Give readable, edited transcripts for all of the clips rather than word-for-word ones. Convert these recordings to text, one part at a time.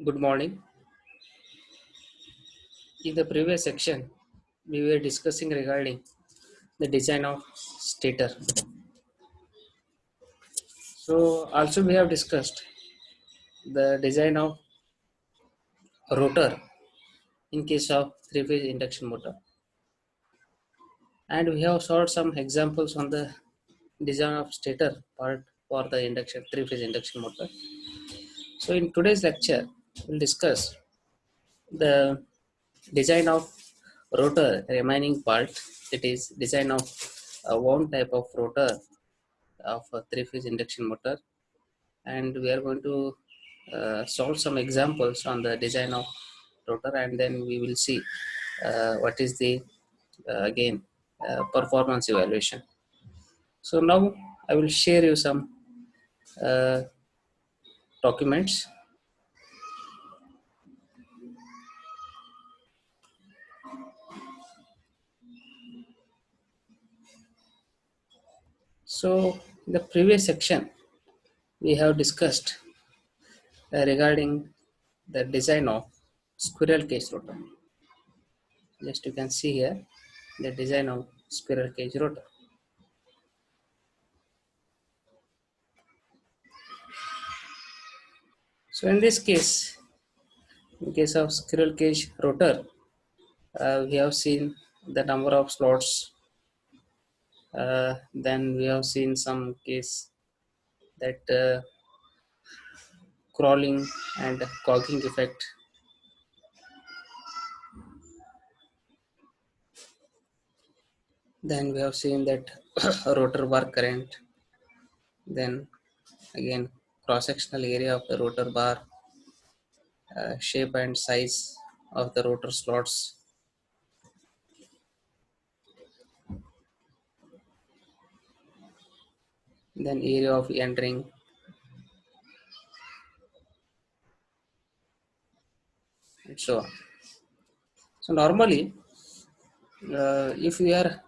Good morning. In the previous section, we were discussing regarding the design of stator. So, also we have discussed the design of rotor in case of three-phase induction motor, and we have solved some examples on the design of stator part for the induction three-phase induction motor. So, in today's lecture, we'll discuss the design of rotor remaining part. It is design of one type of rotor of a three-phase induction motor, and we are going to solve some examples on the design of rotor, and then we will see what is the again performance evaluation. So now I will share you some uh, documents. So in the previous section we have discussed regarding the design of squirrel cage rotor. Just you can see here the design of squirrel cage rotor. So in this case, in case of squirrel cage rotor, we have seen the number of slots. Then we have seen some case that crawling and cogging effect. Then we have seen that rotor bar current. Then again cross-sectional area of the rotor bar, shape and size of the rotor slots. Then area of end ring, and so on. So normally, if we are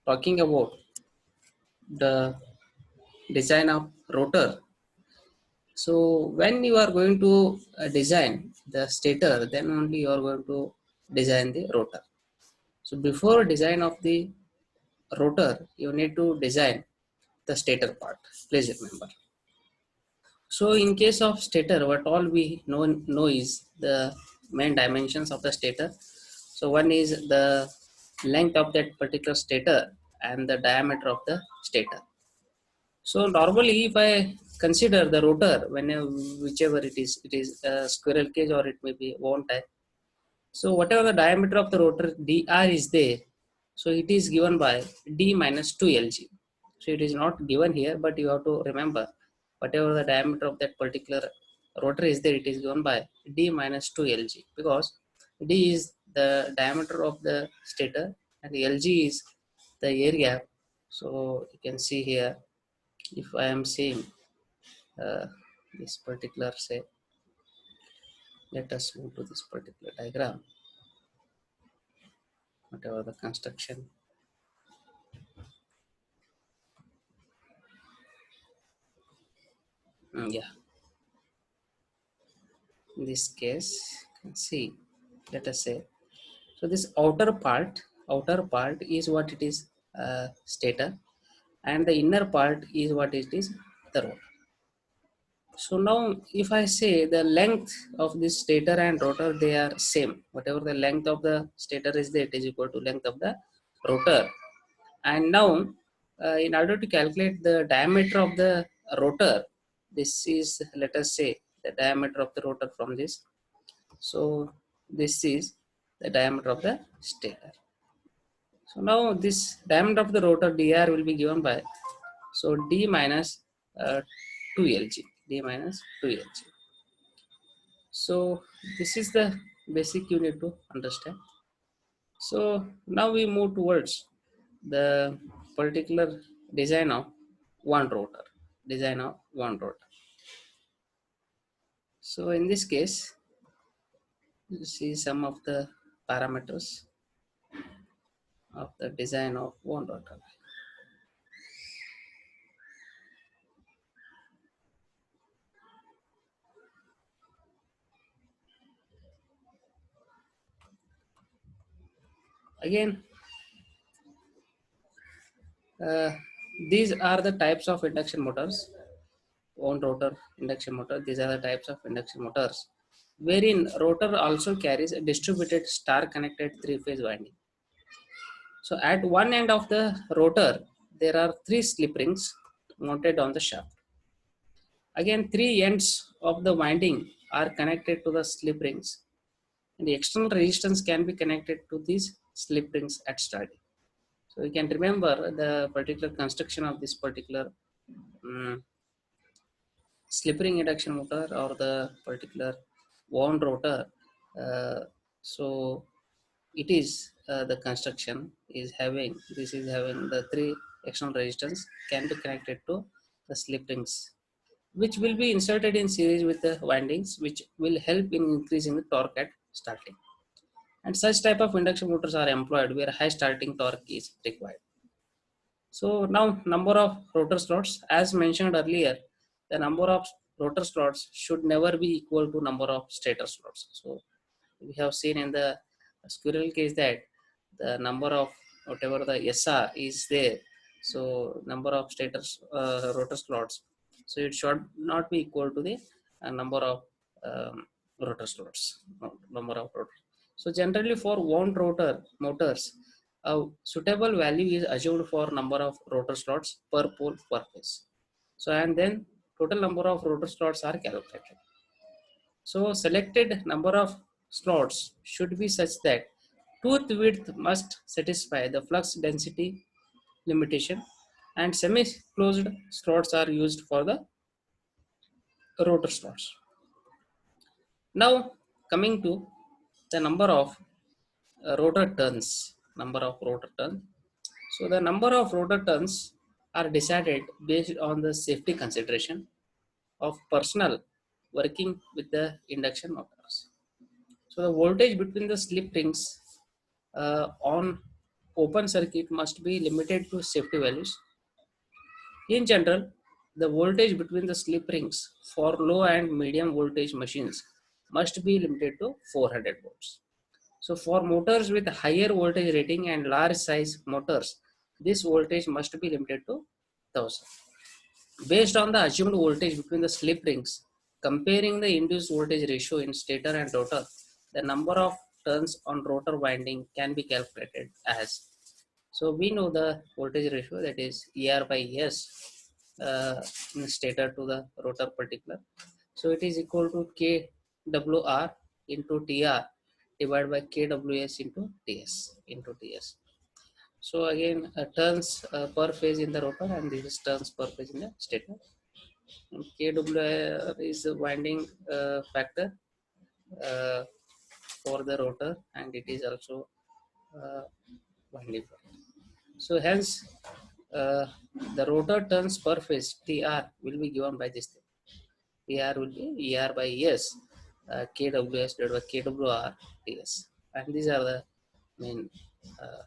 talking about the design of rotor, so when you are going to design the stator, then only you are going to design the rotor. So before design of the rotor, you need to design the stator part. Please remember. So in case of stator, what all we know is the main dimensions of the stator. So one is the length of that particular stator and the diameter of the stator. So normally, if I consider the rotor, whenever whichever it is a squirrel cage or it may be one type. So whatever the diameter of the rotor dr is there, so it is given by d minus 2 lg. So it is not given here, but you have to remember whatever the diameter of that particular rotor is there, it is given by d minus 2 lg, because d is the diameter of the stator and lg is the air gap. So you can see here, if I am saying uh, this particular, say, let us move to this particular diagram, whatever the construction. Yeah, in this case, you can see, let us say, so this outer part is what it is, stator, and the inner part is what it is, the rotor. So now if I say the length of this stator and rotor, they are same. Whatever the length of the stator is there, it is equal to length of the rotor. And now in order to calculate the diameter of the rotor, this is, let us say, the diameter of the rotor from this. So this is the diameter of the stator. So now this diameter of the rotor dr will be given by, so d minus 2 lg, d minus 2 lg. So this is the basic you need to understand. So now we move towards the particular design of one rotor. Design of one rotor. So in this case, you see some of the parameters of the design of one rotor. Again, uh, these are the types of induction motors. On rotor induction motor, these are the types of induction motors, wherein rotor also carries a distributed star connected three-phase winding. So at one end of the rotor, there are three slip rings mounted on the shaft. Again, three ends of the winding are connected to the slip rings, and the external resistance can be connected to these slip rings at starting. So you can remember the particular construction of this particular um, slip ring induction motor or the particular wound rotor. Uh, so it is the construction is having, this is having the three external resistance can be connected to the slip rings, which will be inserted in series with the windings, which will help in increasing the torque at starting. And such type of induction motors are employed where high starting torque is required. So now number of rotor slots, as mentioned earlier, the number of rotor slots should never be equal to number of stator slots. So we have seen in the squirrel case that the number of whatever the SR is there, so number of stator rotor slots, so it should not be equal to the number of rotor slots, number of rotor. So generally for wound rotor motors, a suitable value is assumed for number of rotor slots per pole per phase. So and then total number of rotor slots are calculated. So selected number of slots should be such that tooth width must satisfy the flux density limitation, and semi-closed slots are used for the rotor slots. Now coming to the number of rotor turns, number of rotor turns. So the number of rotor turns are decided based on the safety consideration of personnel working with the induction motors. So the voltage between the slip rings on open circuit must be limited to safety values. In general, the voltage between the slip rings for low and medium voltage machines must be limited to 400 volts. So for motors with higher voltage rating and large size motors, this voltage must be limited to 1000. Based on the assumed voltage between the slip rings, comparing the induced voltage ratio in stator and rotor, the number of turns on rotor winding can be calculated as. So we know the voltage ratio, that is ER by S in stator to the rotor particular. So it is equal to KWR into TR divided by KWS into TS. So again, turns per phase in the rotor, and this is turns per phase in the stator. And KWR is the winding factor uh, for the rotor, and it is also uh, winding factor. So hence, uh, the rotor turns per phase TR will be given by this thing. TR will be ER by S, KWS divided by KWR TS, and these are the main uh,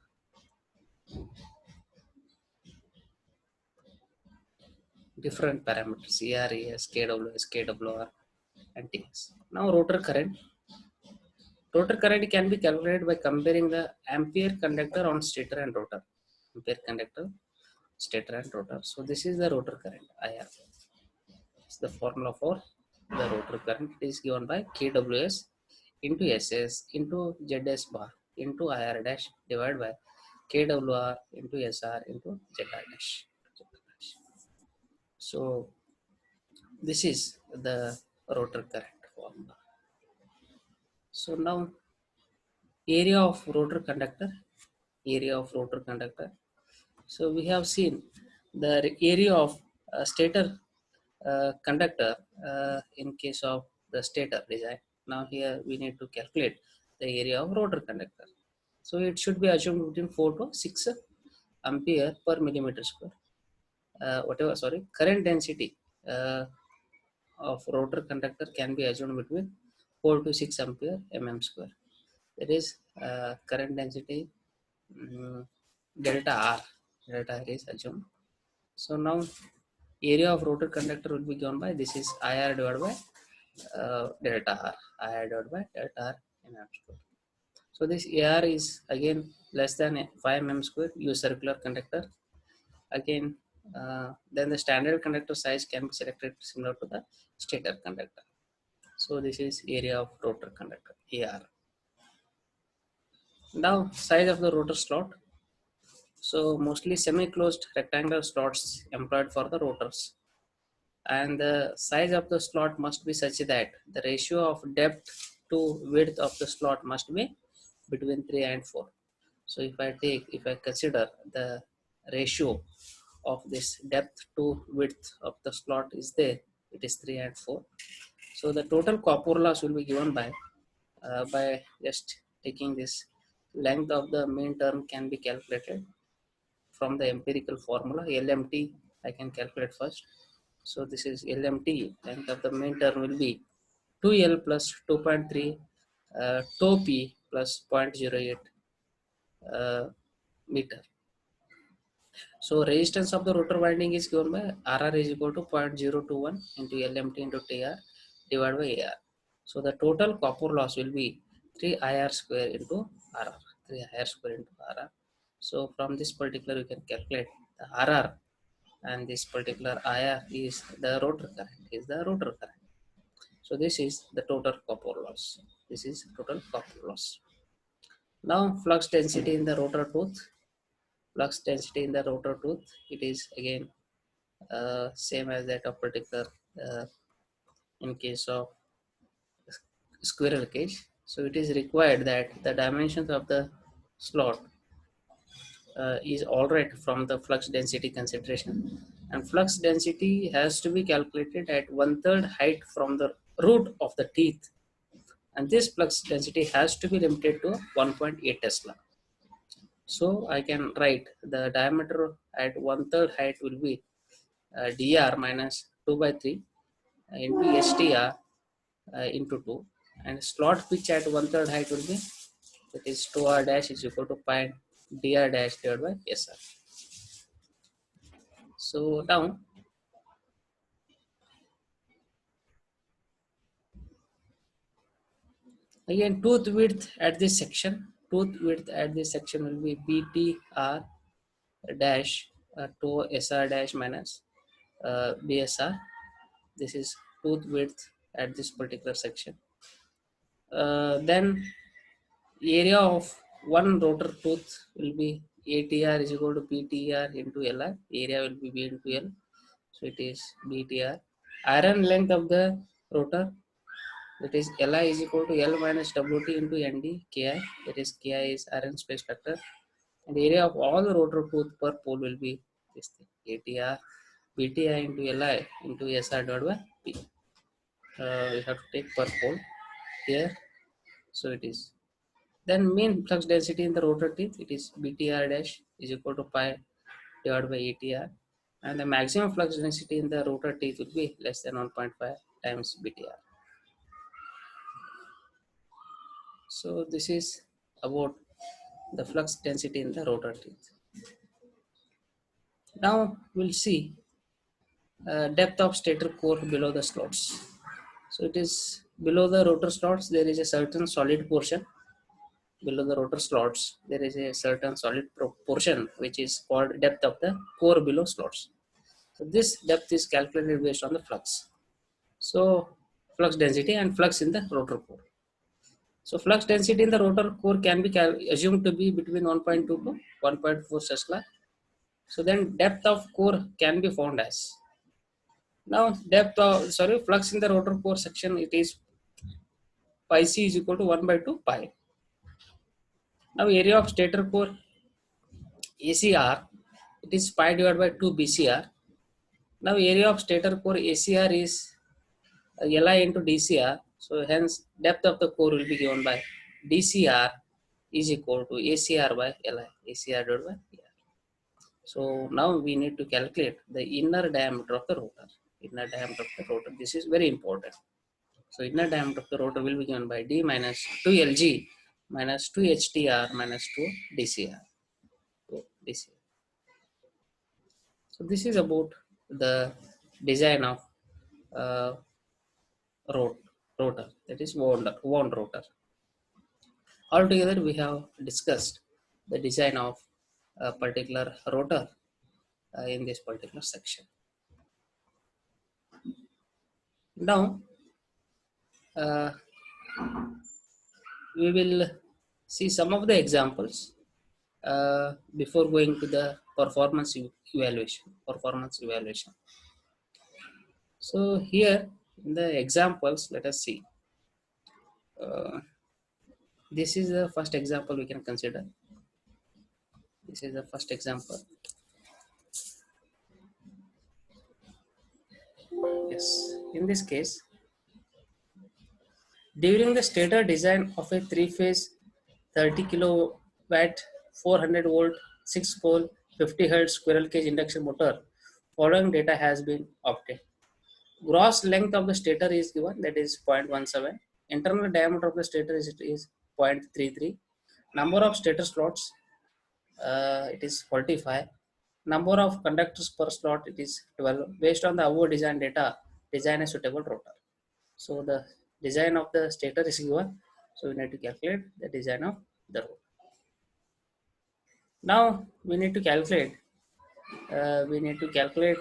different parameters: ERES, KWS, KWR, and TS. Now rotor current. Rotor current can be calculated by comparing the ampere conductor on stator and rotor. Ampere conductor, stator and rotor. So this is the rotor current, IR. It's the formula for the rotor current. It is given by KWS into SS into ZS bar into IR dash divided by KWR into SR into ZR dash. So this is the rotor current formula. So now area of rotor conductor, area of rotor conductor. So we have seen the area of stator conductor in case of the stator design. Now here we need to calculate the area of rotor conductor. So it should be assumed between 4 to 6 ampere per millimeter square. Whatever, sorry, current density of rotor conductor can be assumed between 4 to 6 ampere mm square. That is current density mm, delta R. Delta R is assumed. So now area of rotor conductor will be given by, this is IR divided by delta R. IR divided by delta R mm square. So this AR is again less than 5 mm square, use circular conductor. Again, then the standard conductor size can be selected similar to the stator conductor. So this is area of rotor conductor, AR. Now size of the rotor slot. So mostly semi-closed rectangular slots employed for the rotors. And the size of the slot must be such that the ratio of depth to width of the slot must be between 3 and 4. So if I consider the ratio of this depth to width of the slot is there, it is 3 and 4. So the total copper loss will be given by just taking this length of the main term can be calculated from the empirical formula LMT. I can calculate first. So this is LMT, length of the main term will be 2L plus 2.3 tau P plus 0.08 meter. So resistance of the rotor winding is given by RR is equal to 0.021 into LMT into TR divided by AR. So the total copper loss will be 3 IR square into RR, 3 IR square into RR. So from this particular you can calculate the RR, and this particular IR is the rotor current, So this is the total copper loss. This is total copper loss. Now flux density in the rotor tooth. Flux density in the rotor tooth, it is again same as that of particular uh, in case of squirrel cage. So it is required that the dimensions of the slot is alright from the flux density consideration, and flux density has to be calculated at 1/3 height from the root of the teeth, and this flux density has to be limited to 1.8 Tesla. So I can write the diameter at 1/3 height will be dr minus 2 by 3 into str into 2, and slot pitch at 1/3 height will be, that is 2r dash is equal to pi dr dash divided by sr. So now again tooth width at this section will be btr dash to sr dash minus bsr. This is tooth width at this particular section. Then area of one rotor tooth will be ATR is equal to PTR into LR. Area will be B into L. So it is BTR. Iron length of the rotor, that is Li is equal to L minus WT into ND Ki. That is Ki is iron space factor. And the area of all the rotor tooth per pole will be this thing, ATR BTI into Li into SR divided by P. We have to take per pole here. So it is. Then mean flux density in the rotor teeth, it is BTR dash is equal to pi divided by ATR, and the maximum flux density in the rotor teeth will be less than 1.5 times BTR. So this is about the flux density in the rotor teeth. Now we'll see depth of stator core below the slots. So it is below the rotor slots there is a certain solid portion. Below the rotor slots there is a certain solid portion which is called depth of the core below slots. So this depth is calculated based on the flux. So flux density and flux in the rotor core. So flux density in the rotor core can be assumed to be between 1.2 to 1.4 Tesla. So then depth of core can be found as, now flux in the rotor core section, it is pi c is equal to 1 by 2 pi. Now area of stator core ACR, it is pi divided by 2 BCR. Now area of stator core ACR is Li into DCR. So hence depth of the core will be given by DCR is equal to ACR by Li, ACR divided by PR. So now we need to calculate the inner diameter of the rotor. Inner diameter of the rotor. This is very important. So inner diameter of the rotor will be given by D minus 2 LG minus 2 HTR minus 2 DCR. So, DCR. So this is about the design of rotor, that is wound rotor. Altogether, we have discussed the design of a particular rotor in this particular section. Now, uh, we will see some of the examples before going to the evaluation. Performance evaluation. So here in the examples, let us see. Uh, this is the first example we can consider. This is the first example. Yes, in this case, during the stator design of a three-phase 30 kilowatt 400 volt 6 pole 50 hertz squirrel cage induction motor, following data has been obtained. Gross length of the stator is given, that is 0.17. Internal diameter of the stator is 0.33. Number of stator slots, it is 45. Number of conductors per slot, it is 12. Based on the above design data, design a suitable rotor. So the design of the stator is given. So we need to calculate the design of the rotor. Now we need to calculate. We need to calculate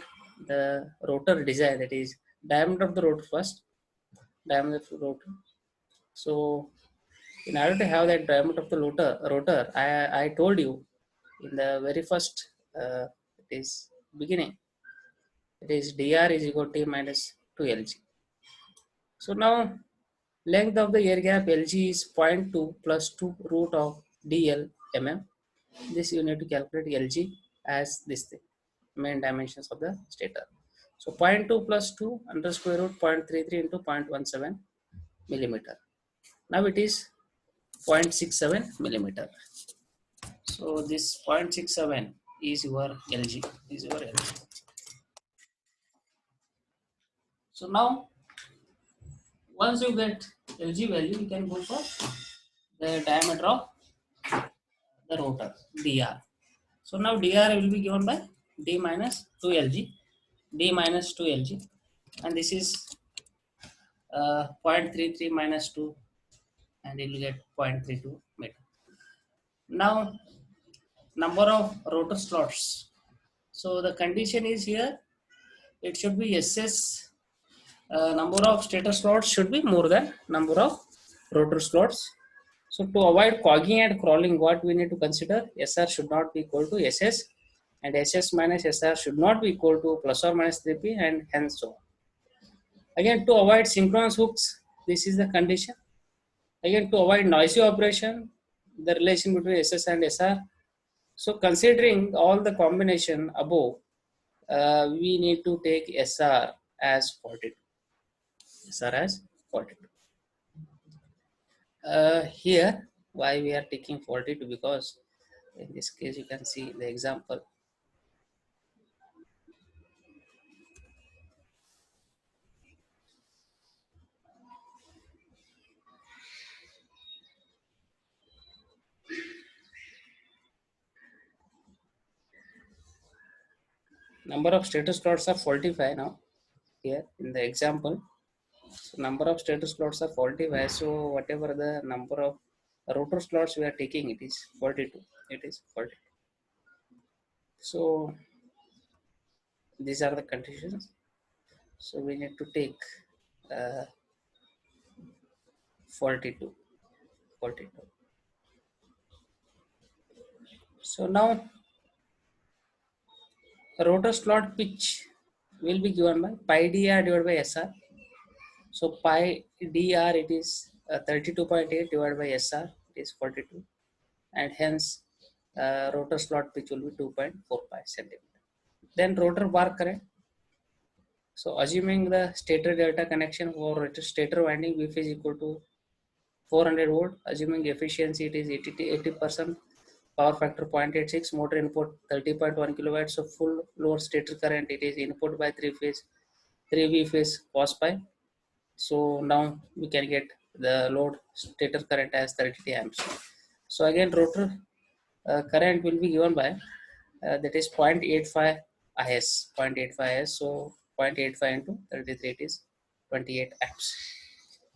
the rotor design. That is diameter of the rotor first. Diameter of the rotor. So in order to have that diameter of the rotor, I told you in the very first it is beginning. It is dr is equal to t minus 2 lg. So now length of the air gap lg is 0.2 plus 2 root of dl mm. This you need to calculate lg as this thing, main dimensions of the stator. So 0.2 plus 2 under square root 0.33 into 0.17 millimeter. Now it is 0.67 millimeter. So this 0.67 is your LG. Is your LG. So now once you get LG value, you can go for the diameter of the rotor dr. So now dr will be given by d minus 2 lg, d minus 2 lg, and this is 0.33 minus 2, and it will get 0.32 meter. Now number of rotor slots. So the condition is here, it should be SS. Number of stator slots should be more than number of rotor slots. So to avoid clogging and crawling, what we need to consider, SR should not be equal to SS, and SS minus SR should not be equal to plus or minus 3P, and hence so on. Again, to avoid synchronous hooks, this is the condition. Again, to avoid noisy operation, the relation between SS and SR. So considering all the combination above, we need to take SR as 42. SR as 42. Here, why we are taking 42? Because in this case, you can see the example. Number of stator slots are 45 now. Here in the example, so number of stator slots are 45. So whatever the number of rotor slots we are taking, it is 42. It is 42. So these are the conditions. So we need to take 42. 42. So now rotor slot pitch will be given by pi dr divided by SR. So pi dr, it is 32.8 divided by SR, it is 42, and hence rotor slot pitch will be 2.45 centimeter. Then rotor bar current. So assuming the stator delta connection for stator winding, V is equal to 400 volt. Assuming efficiency, it is 80%. Power factor 0.86. Motor input 30.1 kilowatts. So full load stator current, it is input by 3V phase cos pi. So now we can get the load stator current as 30 amps. So again, rotor current will be given by that is 0.85 is 0.85 is. So 0.85 into 33, it is 28 amps.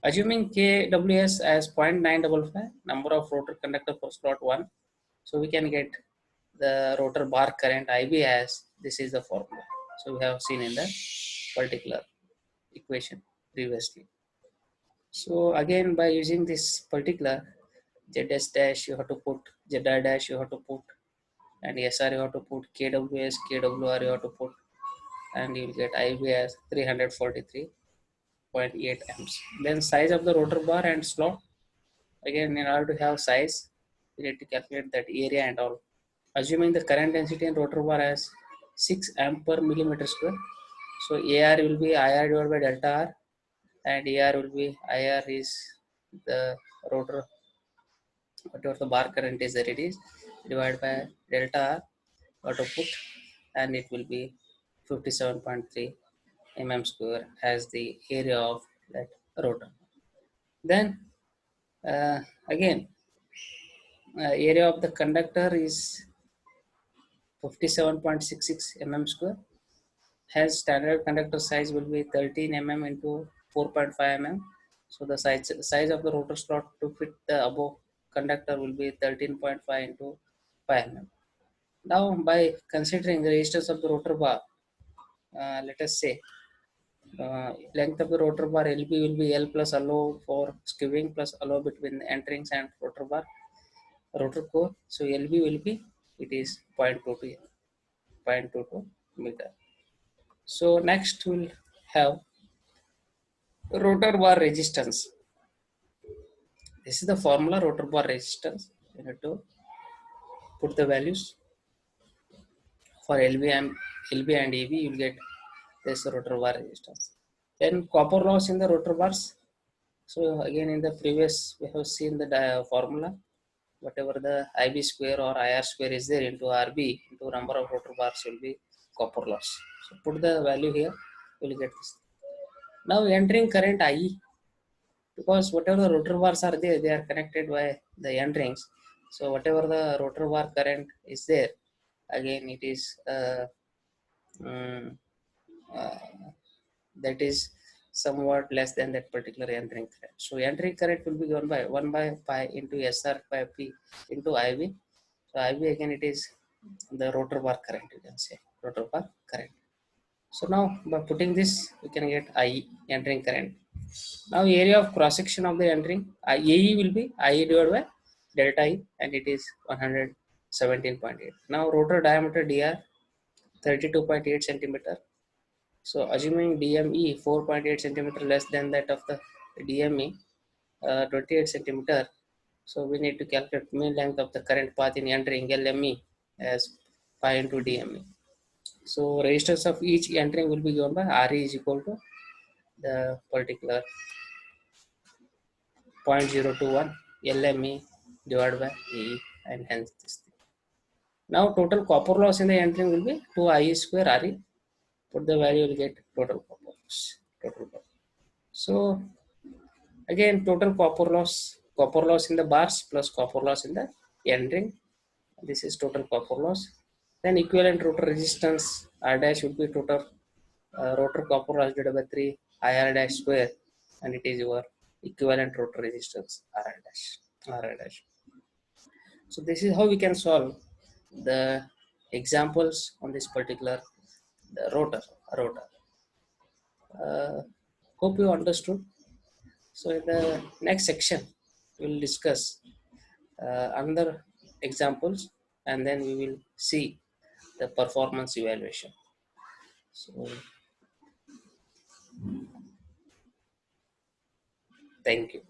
Assuming kws as 0.955 number of rotor conductor for slot 1, so we can get the rotor bar current ib as this is the formula. So we have seen in the particular equation previously. So again, by using this particular ZS dash, you have to put ZR dash, you have to put, and SR you have to put, KWS, KWR you have to put, and you will get IB as 343.8 amps. Then size of the rotor bar and slot. Again, in order to have size, we need to calculate that area and all. Assuming the current density in rotor bar as 6 amp per millimeter square. So AR will be IR divided by delta R, and AR will be IR is the rotor, whatever the bar current is that it is, divided by delta R output, and it will be 57.3 mm square as the area of that rotor. Then again, area of the conductor is 57.66 mm square. Hence, standard conductor size will be 13 mm into 4.5 mm. So the size of the rotor slot to fit the above conductor will be 13.5 into 5 mm. Now, by considering the resistance of the rotor bar, let us say length of the rotor bar LB will be L plus allow for skewing plus allow between the end rings and rotor bar, rotor core. So LB will be, it is 0.22 meter. So next we'll have rotor bar resistance. This is the formula rotor bar resistance. You need to put the values for LB and AB. You will get this rotor bar resistance. Then copper loss in the rotor bars. So again, in the previous we have seen the formula. Whatever the IB square or IR square is there into RB into number of rotor bars will be copper loss. So put the value here, you will get this. Now entering current IE, because whatever the rotor bars are there, they are connected by the end rings. So whatever the rotor bar current is there, again it is um, uh, that is somewhat less than that particular entering current. So entering current will be given by 1 by pi into SR by P into IB. So IB again it is the rotor bar current, you can say rotor bar current. So now by putting this we can get IE, entering current. Now area of cross section of the entering AE will be IE divided by delta E, and it is 117.8. Now rotor diameter DR 32.8 centimeter. So assuming DME 4.8 centimeter less than that of the DME 28 centimeter. So we need to calculate mean length of the current path in entering LME as pi into DME. So resistance of each entering will be given by RE is equal to the particular 0.021 LME divided by E, and hence this thing. Now total copper loss in the entering will be 2 IE square RE. Put the value, will get total copper loss. So again, total copper loss in the bars plus copper loss in the end ring. This is total copper loss. Then equivalent rotor resistance R dash would be total rotor copper loss divided by 3 IR dash square, and it is your equivalent rotor resistance R dash. So this is how we can solve the examples on this particular rotor. Hope you understood. So in the next section, we will discuss another examples, and then we will see the performance evaluation. So thank you.